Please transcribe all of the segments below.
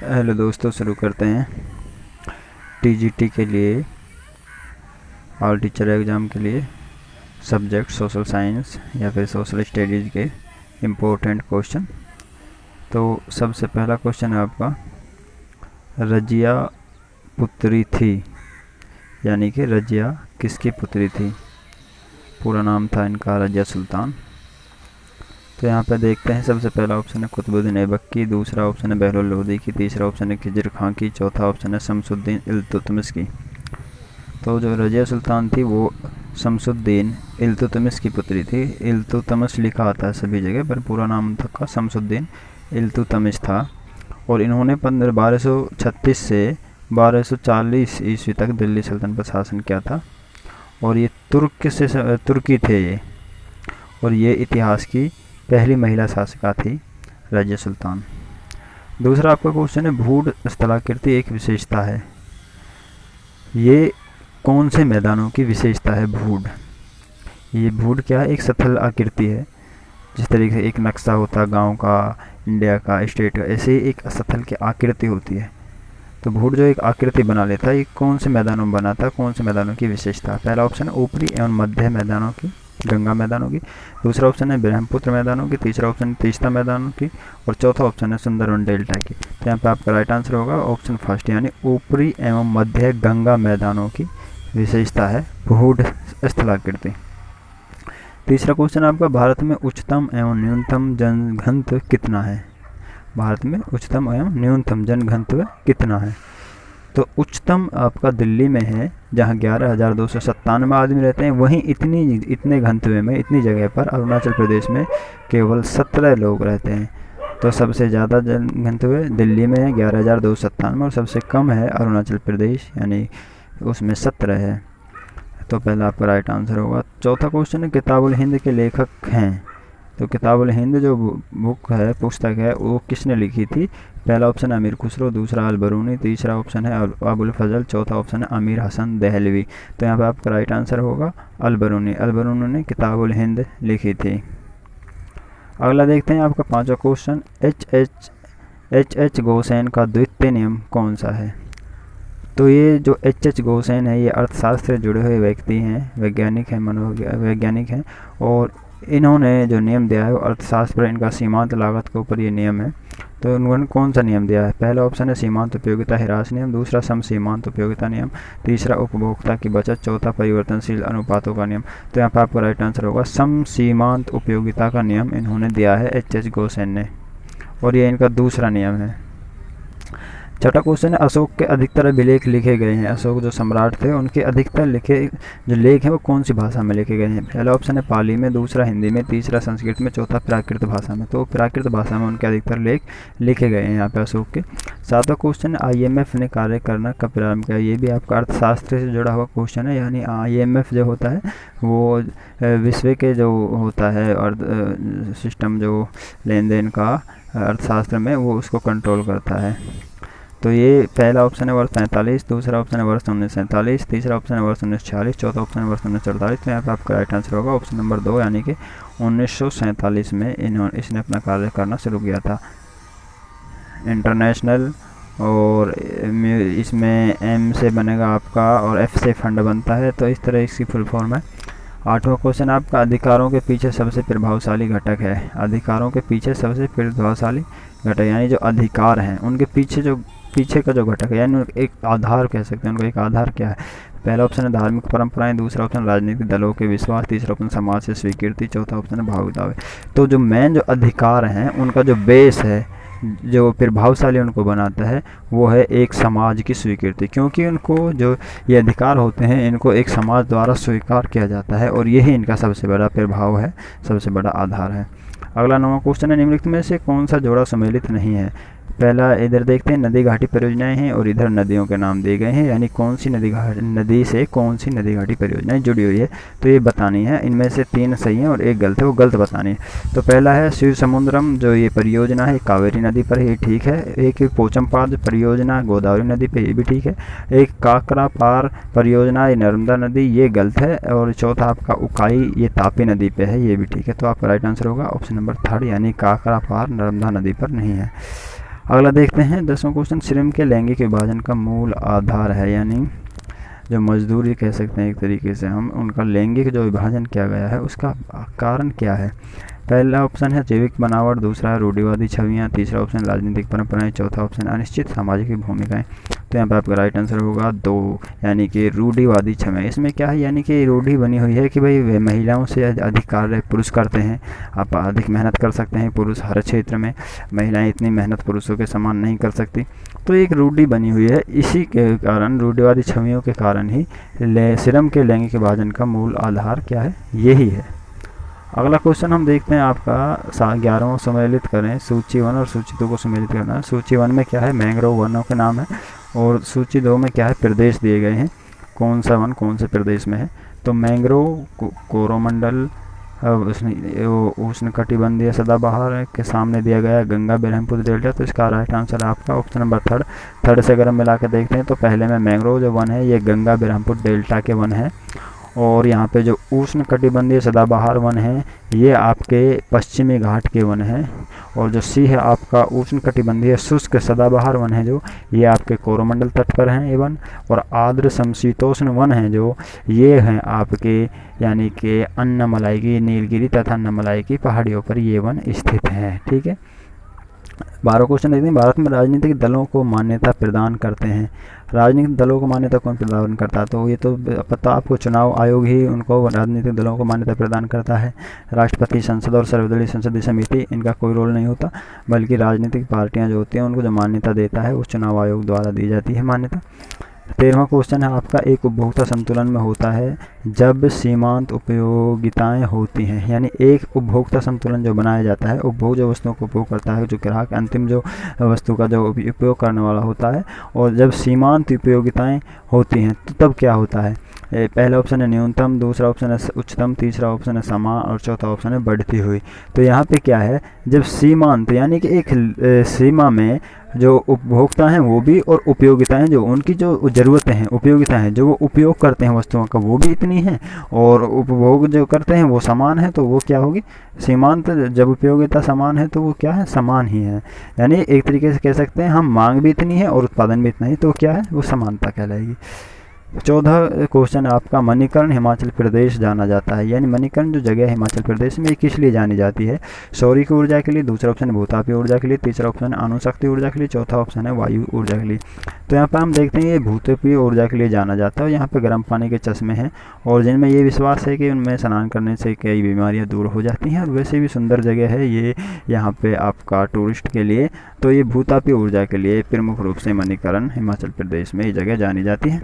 Hello दोस्तों, शुरू करते हैं। टीजीटी के लिए ऑल टीचर एग्ज़ाम के लिए सब्जेक्ट सोशल साइंस या फिर सोशल स्टडीज़ के इम्पोर्टेंट क्वेश्चन। तो सबसे पहला क्वेश्चन है आपका, रजिया पुत्री थी, यानी कि रजिया किसकी पुत्री थी? पूरा नाम था इनका रजिया सुल्तान। तो यहाँ पे देखते हैं, सबसे पहला ऑप्शन है कुतुबुद्दीन ऐबक, दूसरा ऑप्शन है बहलोल लोदी की, तीसरा ऑप्शन है खिज़र खां की, चौथा ऑप्शन है शमसुद्दीन इल्तुतमिश की। तो जो रजिया सुल्तान थी वो शमसुद्दीन इल्तुतमिश की पुत्री थी। इल्तुतमिश लिखा आता है सभी जगह, पर पूरा नाम था शमसुद्दीन इल्तुतमिश था। और इन्होंने 1236 से 1240 ईस्वी तक दिल्ली सल्तनत पर शासन किया था। और ये तुर्की थे ये, और ये इतिहास की पहली महिला शासिका थी रजिया सुल्तान। दूसरा आपका क्वेश्चन है, भूड स्थलाकृति एक विशेषता है। ये कौन से मैदानों की विशेषता है भूड? ये भूड क्या है? एक सथल आकृति है। जिस तरीके से एक नक्शा होता है गांव का, इंडिया का, स्टेट का, ऐसे ही एक सथल की आकृति होती है। तो भूड जो एक आकृति बना लेता है, ये कौन से मैदानों में बना था, कौन से मैदानों की विशेषता? पहला ऑप्शन है ऊपरी एवं मध्य मैदानों की, गंगा मैदानों की। दूसरा ऑप्शन है ब्रह्मपुत्र मैदानों की। तीसरा ऑप्शन है तीस्ता मैदानों की। और चौथा ऑप्शन है सुंदरवन डेल्टा की। तो यहाँ पे आपका राइट आंसर होगा ऑप्शन फर्स्ट, यानी ऊपरी एवं मध्य गंगा मैदानों की विशेषता है भूड स्थलाकृति। तीसरा क्वेश्चन आपका, भारत में उच्चतम एवं न्यूनतम जनघनत्व कितना है? भारत में उच्चतम एवं न्यूनतम जनघनत्व कितना है? तो उच्चतम आपका दिल्ली में है, जहाँ 11,297 आदमी रहते हैं। वहीं इतने घनत्व में, इतनी जगह पर अरुणाचल प्रदेश में केवल 17 लोग रहते हैं। तो सबसे ज़्यादा जनघनत्व दिल्ली में है 11,297, और सबसे कम है अरुणाचल प्रदेश, यानी उसमें 17 है। तो पहला आपका राइट आंसर होगा। चौथा क्वेश्चन है, किताबुल हिंद के लेखक हैं। तो किताबुल हिंद जो बुक है, पुस्तक है, वो किसने लिखी थी? पहला ऑप्शन है अमीर खुसरो, दूसरा अलबरूनी, तीसरा ऑप्शन है अबुल फजल, चौथा ऑप्शन है अमीर हसन दहलवी। तो यहाँ पे आपका राइट आंसर होगा अलबरूनी। अलबरूनी ने किताबुल हिंद लिखी थी। अगला देखते हैं आपका पांचवा क्वेश्चन, एच एच गोसेन का द्वितीय नियम कौन सा है? तो ये जो एच गोसेन है, ये अर्थशास्त्र से जुड़े हुए व्यक्ति हैं, वैज्ञानिक हैं, मनोवैज्ञानिक हैं। और इन्होंने जो नियम दिया है वो अर्थशास्त्र पर, इनका सीमांत लागत के ऊपर ये नियम है। तो उन्होंने कौन सा नियम दिया है? पहला ऑप्शन है सीमांत उपयोगिता ह्रास नियम, दूसरा सम सीमांत उपयोगिता नियम, तीसरा उपभोक्ता की बचत, चौथा परिवर्तनशील अनुपातों का नियम। तो यहाँ पर आपका राइट आंसर होगा सम सीमांत उपयोगिता का नियम इन्होंने दिया है एच गोसेन ने, और ये इनका दूसरा नियम है। छठा क्वेश्चन है, अशोक के अधिकतर अभिलेख लिखे गए हैं। अशोक जो सम्राट थे, उनके अधिकतर लिखे जो लेख हैं वो कौन सी भाषा में लिखे गए हैं? पहला ऑप्शन है पाली में, दूसरा हिंदी में, तीसरा संस्कृत में, चौथा प्राकृत भाषा में। तो प्राकृत भाषा में उनके अधिकतर लेख लिखे गए हैं यहाँ पे अशोक के। सातवां क्वेश्चन, IMF ने कार्य करना कब प्रारंभ किया? ये भी आपका अर्थशास्त्र से जुड़ा हुआ क्वेश्चन है। यानी IMF जो होता है वो विश्व के जो होता है और सिस्टम जो लेन देन का अर्थशास्त्र में, वो उसको कंट्रोल करता है। तो ये पहला ऑप्शन है वर्ष 43, दूसरा ऑप्शन है वर्ष 1947, तीसरा ऑप्शन है वर्ष 1946, चौथा ऑप्शन है वर्ष 1948। तो यहाँ पे आपका राइट आंसर होगा ऑप्शन नंबर 2, यानी कि 1947 में इसने अपना कार्य करना शुरू किया था। इंटरनेशनल, और इसमें M से बनेगा आपका और F से फंड बनता है, तो इस तरह इसकी फुल फॉर्म है। आठवां क्वेश्चन आपका, अधिकारों के पीछे सबसे प्रभावशाली घटक है। अधिकारों के पीछे सबसे प्रभावशाली घटक, यानी जो अधिकार हैं उनके पीछे का जो घटक है, यानी एक आधार कह सकते हैं उनको। एक आधार क्या है? पहला ऑप्शन है धार्मिक परंपराएं, दूसरा ऑप्शन राजनीतिक दलों के विश्वास, तीसरा ऑप्शन समाज से स्वीकृति, चौथा ऑप्शन है भावुक दावे। तो जो मेन जो अधिकार हैं, उनका जो बेस है, जो प्रभावशाली उनको बनाता है, वो है एक समाज की स्वीकृति। क्योंकि उनको जो ये अधिकार होते हैं, इनको एक समाज द्वारा स्वीकार किया जाता है, और यही इनका सबसे बड़ा प्रभाव है, सबसे बड़ा आधार है। अगला 9वां क्वेश्चन है, निम्नलिखित में से कौन सा जोड़ा सम्मिलित नहीं है? पहला इधर देखते हैं, नदी घाटी परियोजनाएं हैं, और इधर नदियों के नाम दिए गए हैं, यानी कौन सी नदी से कौन सी नदी घाटी परियोजनाएं जुड़ी हुई है, तो ये बतानी है। इनमें से 3 सही हैं और एक गलत है, वो गलत बतानी है। तो पहला है शिव समुद्रम, जो ये परियोजना है कावेरी नदी पर है, ये ठीक है। एक पोचमपाद परियोजना गोदावरी नदी पर, ये भी ठीक है। एक काकरा पार परियोजना, ये नर्मदा नदी, ये गलत है। और चौथा आपका उकाई, ये तापी नदी पे है, ये भी ठीक है। तो आपका राइट आंसर होगा ऑप्शन नंबर 3, यानी काकरा पार नर्मदा नदी पर नहीं है। अगला देखते हैं 10वां क्वेश्चन, श्रम के लैंगिक विभाजन का मूल आधार है, यानी जो मजदूरी कह सकते हैं एक तरीके से हम, उनका लैंगिक जो विभाजन किया गया है उसका कारण क्या है। पहला ऑप्शन है जैविक बनावट, दूसरा है रूढ़िवादी छवियाँ, तीसरा ऑप्शन राजनीतिक परंपराएं, चौथा ऑप्शन अनिश्चित सामाजिक भूमिकाएं। तो यहाँ पर आपका राइट आंसर होगा 2, यानी कि रूढ़िवादी छवियाँ। इसमें क्या है, यानी कि रूढ़ी बनी हुई है कि भाई वे महिलाओं से अधिक कार्य पुरुष करते हैं, आप अधिक मेहनत कर सकते हैं पुरुष हर क्षेत्र में, महिलाएं इतनी मेहनत पुरुषों के समान नहीं कर सकती। तो एक रूढ़ी बनी हुई है, इसी के कारण रूढ़िवादी छवियों के कारण ही श्रम के लैंगिक विभाजन का मूल आधार क्या है, यही है। अगला क्वेश्चन हम देखते हैं आपका 11वां, सम्मिलित करें सूची 1 और सूची 2 को सम्मिलित करना है। सूची 1 में क्या है, मैंग्रोव वनों के नाम है, और सूची 2 में क्या है, प्रदेश दिए गए हैं, कौन सा वन कौन से प्रदेश में है। तो मैंग्रोव कोरोमंडल उष्णकटिबंधीय सदाबहार के सामने दिया गया गंगा ब्रह्मपुत्र डेल्टा। तो इसका राइट आंसर आपका ऑप्शन नंबर थर्ड से अगर हम मिला के देखते हैं तो पहले में मैंग्रोव जो वन है ये गंगा ब्रह्मपुत्र डेल्टा के वन है, और यहाँ पे जो उष्णकटिबंधीय सदाबहार वन है ये आपके पश्चिमी घाट के वन है, और जो सी है आपका उष्णकटिबंधीय शुष्क सदाबहार वन है जो ये आपके कोरोमंडल तट पर हैं ये वन, और आर्द्र समशीतोष्ण वन है जो ये हैं आपके यानी कि अन्नमलाई की नीलगिरी तथा अन्नमलाई की पहाड़ियों पर ये वन स्थित हैं। ठीक है, 12 क्वेश्चन देखते हैं, भारत में राजनीतिक दलों को मान्यता प्रदान करते हैं। राजनीतिक दलों को मान्यता कौन प्रदान करता है, तो ये तो पता आपको, चुनाव आयोग ही उनको राजनीतिक दलों को मान्यता प्रदान करता है। राष्ट्रपति, संसद और सर्वदलीय संसदीय समिति इनका कोई रोल नहीं होता, बल्कि राजनीतिक पार्टियां जो होती हैं उनको जो मान्यता देता है वो चुनाव आयोग द्वारा दी जाती है मान्यता। 13वां क्वेश्चन है आपका, एक उपभोक्ता संतुलन में होता है जब सीमांत उपयोगिताएं होती हैं, यानी एक उपभोक्ता संतुलन जो बनाया जाता है, उपभोग जो वस्तुओं को उपयोग करता है, जो ग्राहक अंतिम जो वस्तु का जो उपयोग करने वाला होता है, और जब सीमांत उपयोगिताएं होती हैं तो तब क्या होता है। पहला ऑप्शन है न्यूनतम, दूसरा ऑप्शन है उच्चतम, तीसरा ऑप्शन है समान, और चौथा ऑप्शन है बढ़ती हुई। तो यहाँ पे क्या है, जब सीमांत यानी कि एक सीमा में जो उपभोक्ता हैं वो भी, और उपयोगिताएं जो उनकी जो ज़रूरतें हैं, उपयोगिताएं हैं जो वो उपयोग करते हैं वस्तुओं का वो भी इतनी हैं, और उपभोग जो करते हैं वो समान है, तो वो क्या होगी सीमांत। जब उपयोगिता समान है तो वो क्या है, समान ही है, यानी एक तरीके से कह सकते हैं हम, मांग भी इतनी है और उत्पादन भी इतना ही, तो क्या है वो समानता कहलाएगी। 14 क्वेश्चन आपका, मणिकर्ण हिमाचल प्रदेश जाना जाता है, यानी मणिकर्ण जो जगह है हिमाचल प्रदेश में किस लिए जानी जाती है। सौर की ऊर्जा के लिए, दूसरा ऑप्शन है भूतापीय ऊर्जा के लिए, तीसरा ऑप्शन है अणुशक्ति ऊर्जा के लिए, चौथा ऑप्शन है वायु ऊर्जा के लिए। तो यहाँ पर हम देखते हैं ये भूतापीय ऊर्जा के लिए जाना जाता है। यहाँ पे गर्म पानी के चश्मे हैं, और जिनमें ये विश्वास है कि उनमें स्नान करने से कई बीमारियाँ दूर हो जाती हैं, और वैसे भी सुंदर जगह है ये यहाँ पे आपका टूरिस्ट के लिए। तो ये भूतापीय ऊर्जा के लिए प्रमुख रूप से मणिकर्ण हिमाचल प्रदेश में ये जगह जानी जाती है।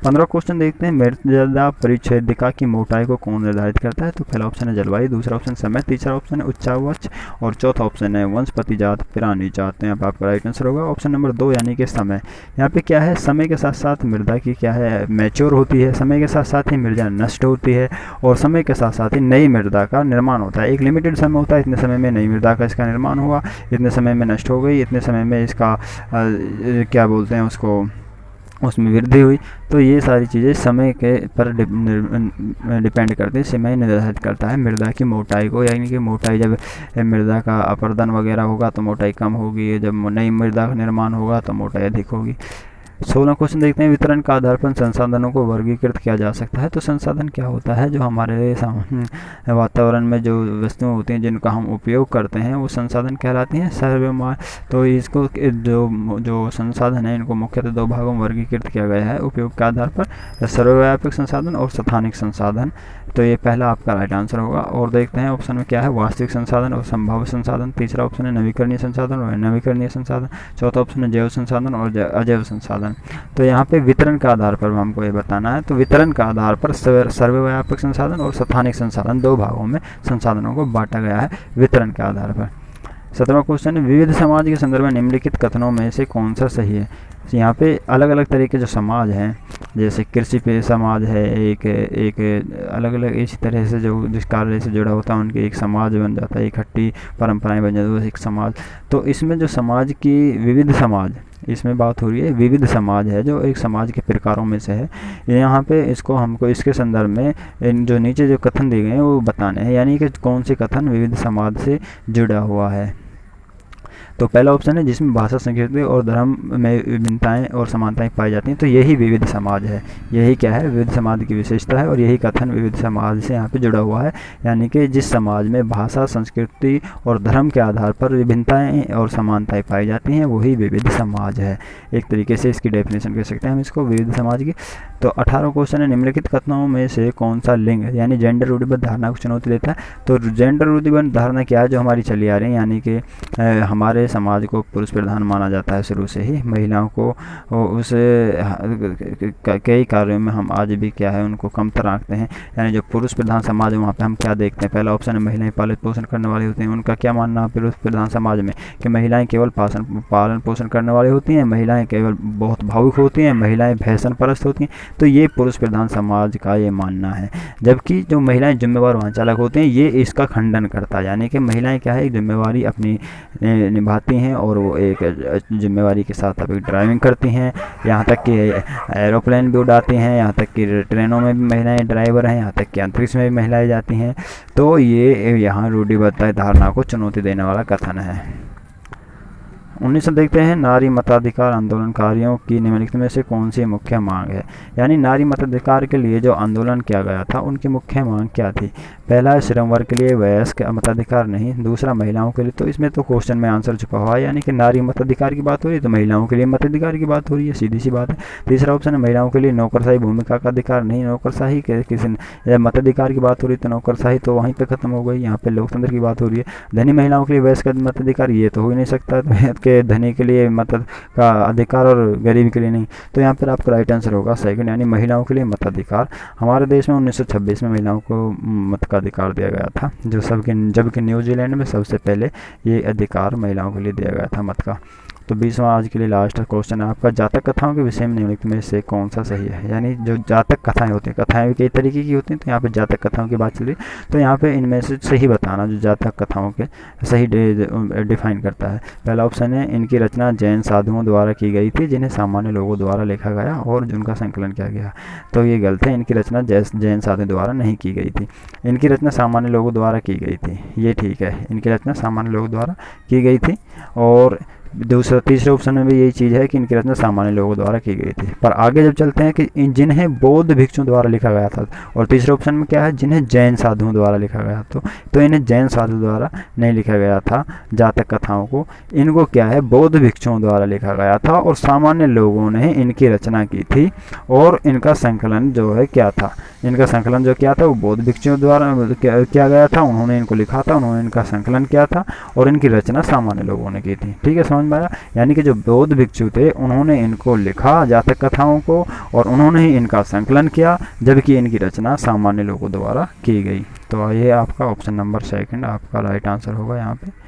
15 क्वेश्चन देखते हैं, मृदा परिच्छेदिका की मोटाई को कौन निर्धारित करता है। तो पहला ऑप्शन है जलवायु, दूसरा ऑप्शन समय, तीसरा ऑप्शन है उच्चावच, और चौथा ऑप्शन है वंशपति जात प्राणी जात। तो यहाँ पर आपका राइट आंसर होगा ऑप्शन नंबर 2, यानी कि समय। यहाँ पे क्या है, समय के साथ साथ मृदा की क्या है, मैच्योर होती है, समय के साथ साथ ही मृदा नष्ट होती है, और समय के साथ साथ ही नई मृदा का निर्माण होता है। एक लिमिटेड समय होता है, इतने समय में नई मृदा का इसका निर्माण हुआ, इतने समय में नष्ट हो गई, इतने समय में इसका क्या बोलते हैं उसको, उसमें वृद्धि हुई। तो ये सारी चीज़ें समय के पर डिपेंड करती है, समय निर्धारित करता है मृदा की मोटाई को, यानी कि मोटाई जब मृदा का अपर्दन वगैरह होगा तो मोटाई कम होगी, जब नई मृदा का निर्माण होगा तो मोटाई अधिक होगी। 16 क्वेश्चन देखते हैं, वितरण का आधार पर संसाधनों को वर्गीकृत किया जा सकता है। तो संसाधन क्या होता है, जो हमारे वातावरण में जो वस्तुएं होती हैं जिनका हम उपयोग करते हैं वो संसाधन कहलाती हैं। सर्वमाय, तो इसको जो संसाधन है इनको मुख्यतः 2 भागों में वर्गीकृत किया गया है उपयोग के आधार पर, सर्वव्यापक संसाधन और स्थानिक संसाधन। तो ये पहला आपका राइट आंसर होगा। और देखते हैं ऑप्शन में क्या है, वास्तविक संसाधन और संभाव्य संसाधन, तीसरा ऑप्शन है नवीकरणीय संसाधन और नवीकरणीय संसाधन, चौथा ऑप्शन है जैव संसाधन और अजैव संसाधन। तो यहाँ पे वितरण के आधार पर हमको ये बताना है। तो वितरण के आधार पर सर्वव्यापक संसाधन और स्थानिक संसाधन 2 भागों में संसाधनों को बांटा गया है वितरण के आधार पर। 17वां क्वेश्चन है, विविध समाज के संदर्भ में निम्नलिखित कथनों में से कौन सा सही है। यहाँ पे अलग अलग तरह के जो समाज हैं, जैसे कृषि पे समाज है, एक अलग अलग इसी तरह से जो जिस कार्य से जुड़ा होता है उनके एक समाज बन जाता है, इकट्ठी परंपराएं बन जाती है एक समाज। तो इसमें जो समाज की विविध समाज, इसमें बात हो रही है विविध समाज है जो एक समाज के प्रकारों में से है। यहाँ पे इसको हमको इसके संदर्भ में इन जो नीचे जो कथन दिए गए हैं वो बताने हैं, यानी कि कौन से कथन विविध समाज से जुड़ा हुआ है। तो पहला ऑप्शन है जिसमें भाषा, संस्कृति और धर्म में विभिन्नताएं और समानताएं पाई जाती हैं, तो यही विविध समाज है। यही क्या है, विविध समाज की विशेषता है, और यही कथन विविध समाज से यहाँ पे जुड़ा हुआ है। यानी कि जिस समाज में भाषा, संस्कृति और धर्म के आधार पर विभिन्नताएं और समानताएं पाई जाती हैं वही विविध समाज है। एक तरीके से इसकी डेफिनेशन कह सकते हैं हम इसको, विविध समाज की। तो 18वां क्वेश्चन है, निम्नलिखित कथनों में से कौन सा लिंग यानी जेंडर रूढ़िबद्ध धारणा को चुनौती देता है। तो जेंडर रूढ़िबद्ध धारणा क्या है, जो हमारी चली आ रही है, यानी कि हमारे समाज को पुरुष प्रधान माना जाता है शुरू से ही। महिलाओं को उस कई कार्यों में हम आज भी क्या है उनको कमतर आंकते हैं। यानी जो पुरुष प्रधान समाज है वहाँ पे हम क्या देखते हैं, पहला ऑप्शन है महिलाएं पालन पोषण करने वाली होती हैं। उनका क्या मानना है पुरुष प्रधान समाज में कि महिलाएं केवल पालन पोषण करने वाली होती हैं, महिलाएं केवल बहुत भावुक होती हैं, महिलाएं फैशन परस्त होती हैं। तो ये पुरुष प्रधान समाज का ये मानना है। जबकि जो महिलाएं जिम्मेवार वाहन चालक होती हैं ये इसका खंडन करता है। यानी कि महिलाएं क्या है, एक जिम्मेवारी अपनी निभाती हैं और वो एक जिम्मेवारी के साथ अभी ड्राइविंग करती हैं, यहाँ तक कि एरोप्लेन भी उड़ाती हैं, यहाँ तक कि ट्रेनों में भी महिलाएं ड्राइवर हैं, यहाँ तक कि अंतरिक्ष में भी महिलाएं जाती हैं। तो ये यहाँ रूढ़िबद्ध धारणा को चुनौती देने वाला कथन है। 19 देखते हैं, नारी मताधिकार आंदोलनकारियों की निम्नलिखित में से कौन सी मुख्य मांग है। यानी नारी मताधिकार के लिए जो आंदोलन किया गया था उनकी मुख्य मांग क्या थी। पहला है श्रम वर्ग के लिए वयस्क मताधिकार नहीं, दूसरा महिलाओं के लिए, तो इसमें तो क्वेश्चन में आंसर छुपा हुआ है, यानी कि नारी मताधिकार की बात हो रही है तो महिलाओं के लिए मताधिकार की बात हो रही है, सीधी सी बात है। तीसरा ऑप्शन है महिलाओं के लिए नौकरशाही भूमिका का अधिकार नहीं, नौकरशाही के किसी मताधिकार की बात हो रही है तो नौकरशाही तो वहीं पर खत्म हो गई, यहाँ पे लोकतंत्र की बात हो रही है। धनी महिलाओं के लिए वयस्क मताधिकार ये तो हो ही नहीं सकता, के धनी के लिए मत का अधिकार और गरीब के लिए नहीं। तो यहाँ पर आपका राइट आंसर होगा सेकंड, यानी महिलाओं के लिए मताधिकार। हमारे देश में 1926 में महिलाओं को मत का अधिकार दिया गया था, जबकि न्यूजीलैंड में सबसे पहले ये अधिकार महिलाओं के लिए दिया गया था मत का। तो 20वां आज के लिए लास्ट क्वेश्चन है आपका, जातक कथाओं के विषय में निम्नलिखित में से कौन सा सही है। यानी जो जातक कथाएं होती हैं, कथाएं भी कई तरीके की होती हैं, तो यहाँ पे जातक कथाओं की बात चल रही है, तो यहाँ पे इनमें से सही बताना जो जातक कथाओं के सही डिफाइन करता है। पहला ऑप्शन है, इनकी रचना जैन साधुओं द्वारा की गई थी जिन्हें सामान्य लोगों द्वारा लिखा गया और जिनका संकलन किया गया। तो ये गलत है, इनकी रचना जैन साधुओं द्वारा नहीं की गई थी, इनकी रचना सामान्य लोगों द्वारा की गई थी, ये ठीक है, इनकी रचना सामान्य लोगों द्वारा की गई थी। और तीसरे ऑप्शन में भी यही चीज़ है कि इनकी रचना सामान्य लोगों द्वारा की गई थी। पर आगे जब चलते हैं कि जिन्हें बौद्ध भिक्षुओं द्वारा लिखा गया था, और तीसरे ऑप्शन में क्या है, जिन्हें जैन साधुओं द्वारा लिखा गया तो इन्हें जैन साधु द्वारा नहीं लिखा गया था जातक कथाओं को, इनको क्या है बौद्ध भिक्षुओं द्वारा लिखा गया था और सामान्य लोगों ने इनकी रचना की थी। और इनका संकलन जो है क्या था, इनका संकलन जो क्या था वो बौद्ध भिक्षुओं द्वारा किया गया था, उन्होंने इनको लिखा था, उन्होंने इनका संकलन किया था और इनकी रचना सामान्य लोगों ने की थी। ठीक है, समझ में आया। यानी कि जो बौद्ध भिक्षु थे उन्होंने इनको लिखा जातक कथाओं को और उन्होंने ही इनका संकलन किया, जबकि इनकी रचना सामान्य लोगों द्वारा की गई। तो ये आपका ऑप्शन नंबर सेकंड आपका राइट आंसर होगा यहाँ पे।